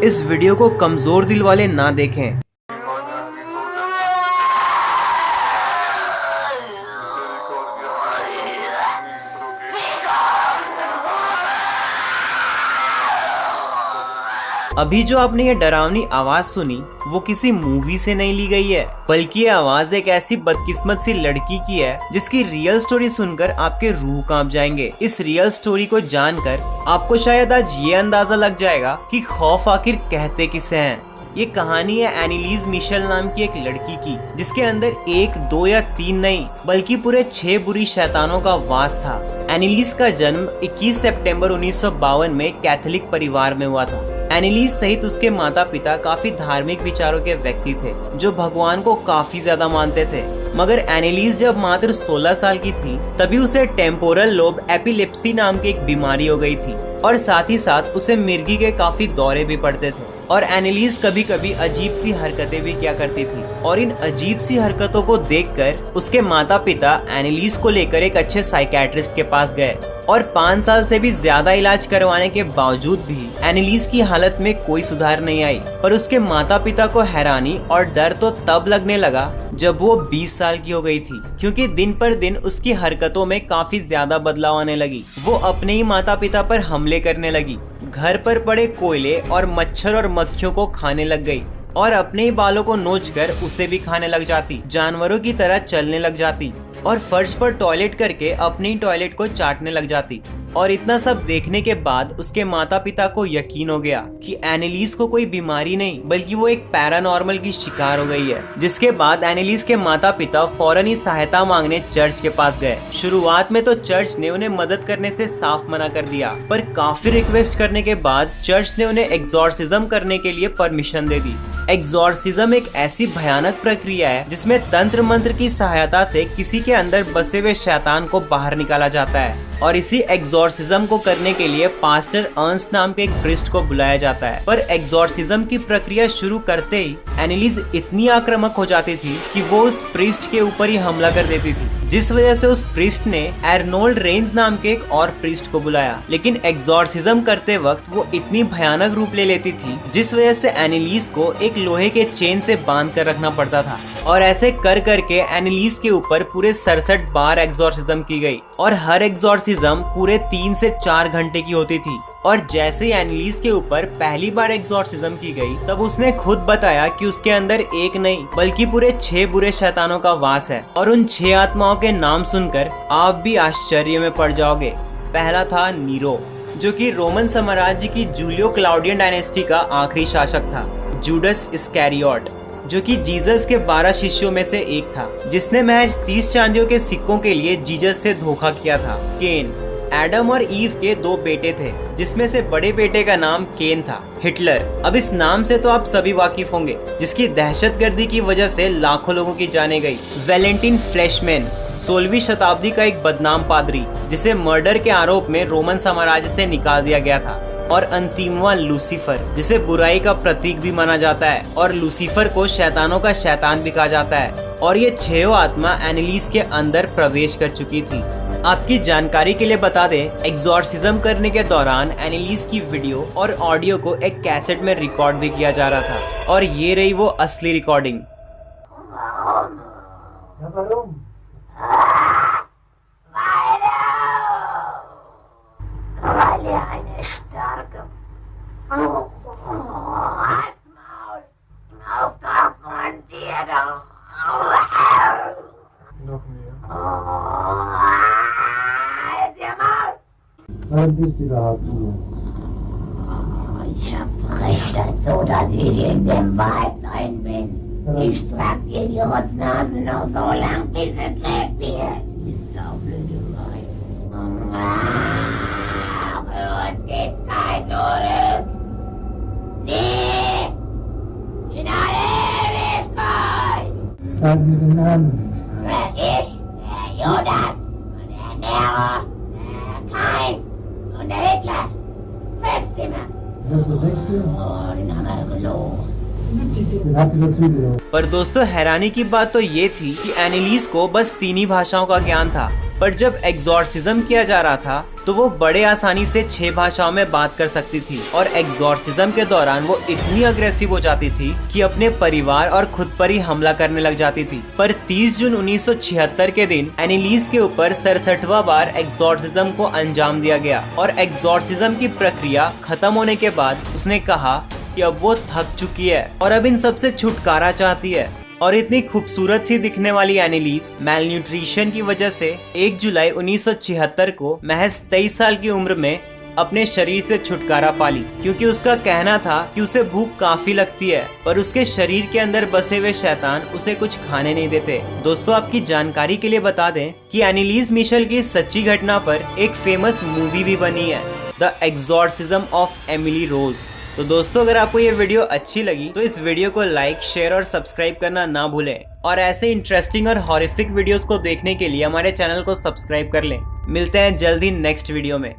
इस वीडियो को कमजोर दिल वाले ना देखें। अभी जो आपने ये डरावनी आवाज सुनी वो किसी मूवी से नहीं ली गई है, बल्कि ये आवाज एक ऐसी बदकिस्मत सी लड़की की है जिसकी रियल स्टोरी सुनकर आपके रूह कांप जाएंगे। इस रियल स्टोरी को जानकर आपको शायद आज ये अंदाजा लग जाएगा कि खौफ आखिर कहते किसे हैं। ये कहानी है एनीलिस मिशेल नाम की एक लड़की की, जिसके अंदर 1, 2 या 3 नहीं बल्कि पूरे 6 बुरी शैतानों का वास था। एनीलिस का जन्म 21 सितंबर 1952 में कैथोलिक परिवार में हुआ था। एनीलिस सहित उसके माता पिता काफी धार्मिक विचारों के व्यक्ति थे जो भगवान को काफी ज्यादा मानते थे। मगर एनीलिस जब मात्र 16 साल की थी तभी उसे टेम्पोरल लोब एपिलेप्सी नाम की एक बीमारी हो गई थी और साथ ही साथ उसे मिर्गी के काफी दौरे भी पड़ते थे। और एनीलिस कभी कभी अजीब सी हरकतें भी किया करती थी और इन अजीब सी हरकतों को देखकर उसके माता पिता एनीलिस को लेकर एक अच्छे साइकियाट्रिस्ट के पास गए और 5 साल से भी ज्यादा इलाज करवाने के बावजूद भी एनीलिस की हालत में कोई सुधार नहीं आई। पर उसके माता पिता को हैरानी और डर तो तब लगने लगा जब वो 20 साल की हो गई थी, क्योंकि दिन पर दिन उसकी हरकतों में काफी ज्यादा बदलाव आने लगी। वो अपने ही माता पिता पर हमले करने लगी, घर पर पड़े कोयले और मच्छर और मक्खियों को खाने लग गई और अपने ही बालों को नोचकर उसे भी खाने लग जाती, जानवरों की तरह चलने लग जाती और फर्श पर टॉयलेट करके अपनी टॉयलेट को चाटने लग जाती। और इतना सब देखने के बाद उसके माता पिता को यकीन हो गया कि एनीलिस को कोई बीमारी नहीं बल्कि वो एक पैरानॉर्मल की शिकार हो गई है। जिसके बाद एनीलिस के माता पिता फौरन ही सहायता मांगने चर्च के पास गए। शुरुआत में तो चर्च ने उन्हें मदद करने से साफ मना कर दिया, पर काफी रिक्वेस्ट करने के बाद चर्च ने उन्हें एक्सॉर्सिज्म करने के लिए परमिशन दे दी। एक्सॉर्सिज्म एक ऐसी भयानक प्रक्रिया है जिसमें तंत्र मंत्र की सहायता से किसी के अंदर बसे हुए शैतान को बाहर निकाला जाता है और इसी एक्सॉर्सिज्म को करने के लिए पास्टर अर्न्स्ट नाम के एक प्रीस्ट को बुलाया जाता है। पर एक्सॉर्सिज्म की प्रक्रिया शुरू करते ही एनीलिस इतनी आक्रामक हो जाती थी कि वो उस प्रीस्ट के ऊपर ही हमला कर देती थी, जिस वजह से उस प्रीस्ट ने एर्नोल्ड रेंज नाम के एक और प्रीस्ट को बुलाया। लेकिन एक्सॉर्सिज्म करते वक्त वो इतनी भयानक रूप ले लेती थी जिस वजह से एनीलिस को एक लोहे के चेन से बांध कर रखना पड़ता था और ऐसे कर करके एनीलिस के ऊपर पूरे 67 बार एक्सॉर्सिज्म की गई और हर एक्सॉर्सिज्म पूरे 3 से 4 घंटे की होती थी। और जैसे ही एनीलिस के ऊपर पहली बार एक्सॉर्सिज्म की गई तब उसने खुद बताया कि उसके अंदर एक नहीं बल्कि पूरे 6 बुरे शैतानों का वास है। और उन 6 आत्माओं के नाम सुनकर आप भी आश्चर्य में पड़ जाओगे। पहला था नीरो, जो कि रोमन साम्राज्य की जूलियो क्लाउडियन डायनेस्टी का आखिरी शासक था। जूडस इस्कैरियोट, जो कि जीसस के 12 शिष्यों में से एक था, जिसने महज 30 चांदियों के सिक्कों के लिए जीसस से धोखा किया था। केन, एडम और ईव के 2 बेटे थे, जिसमें से बड़े बेटे का नाम केन था। हिटलर, अब इस नाम से तो आप सभी वाकिफ होंगे, जिसकी दहशतगर्दी की वजह से लाखों लोगों की जानें गई। वैलेंटाइन फ्लैशमैन, 16वीं शताब्दी का एक बदनाम पादरी, जिसे मर्डर के आरोप में रोमन साम्राज्य से निकाल दिया गया था। और अंतिमवा लूसीफर, जिसे बुराई का प्रतीक भी माना जाता है और लूसीफर को शैतानों का शैतान भी कहा जाता है। और ये 6 आत्मा एनीलिस के अंदर प्रवेश कर चुकी थी। आपकी जानकारी के लिए बता दें, एक्सॉर्सिज्म करने के दौरान एनीलिस की वीडियो और ऑडियो को एक कैसेट में रिकॉर्ड भी किया जा रहा था और ये रही वो असली recording. Bist du überhaupt hier? Ich verspreche das so, dass ich in dem Wald rein bin. Ich trag dir die Rotznase noch so lang, bis es lebt wird. Ist auch blöde Wein. Uns geht's kein zurück. Nee! In alle Ewigkeit! Sag mir den Namen. Ich, der Judas und der Nero, der Kain und der Hitler. 5 Stimmen. Das ist der 6. Oh, den haben wir gelogen. Den habt ihr dazu gehört. पर दोस्तों हैरानी की बात तो ये थी कि एनीलिस को बस 3 ही भाषाओं का ज्ञान था, पर जब एग्जॉर्सिज्म किया जा रहा था तो वो बड़े आसानी से 6 भाषाओं में बात कर सकती थी और एग्जॉर्सिज्म के दौरान वो इतनी अग्रेसिव हो जाती थी कि अपने परिवार और खुद पर ही हमला करने लग जाती थी। पर 30 जून 1976 के दिन एनीलिस के ऊपर 67वां बार एग्जॉर्सिज्म को अंजाम दिया गया और एग्जॉर्सिज्म की प्रक्रिया खत्म होने के बाद उसने कहा कि अब वो थक चुकी है और अब इन सबसे छुटकारा चाहती है। और इतनी खूबसूरत सी दिखने वाली एनीलिस मैलन्यूट्रिशन की वजह से 1 जुलाई 1976 को महज 23 साल की उम्र में अपने शरीर से छुटकारा पाली, क्योंकि उसका कहना था कि उसे भूख काफी लगती है पर उसके शरीर के अंदर बसे हुए शैतान उसे कुछ खाने नहीं देते। दोस्तों, आपकी जानकारी के लिए बता दें कि एनीलिस मिशेल की सच्ची घटना पर एक फेमस मूवी भी बनी है, the exorcism of Emily Rose. तो दोस्तों, अगर आपको ये वीडियो अच्छी लगी तो इस वीडियो को लाइक, शेयर और सब्सक्राइब करना ना भूलें और ऐसे इंटरेस्टिंग और हॉरिफिक वीडियोस को देखने के लिए हमारे चैनल को सब्सक्राइब कर लें। मिलते हैं जल्द ही नेक्स्ट वीडियो में।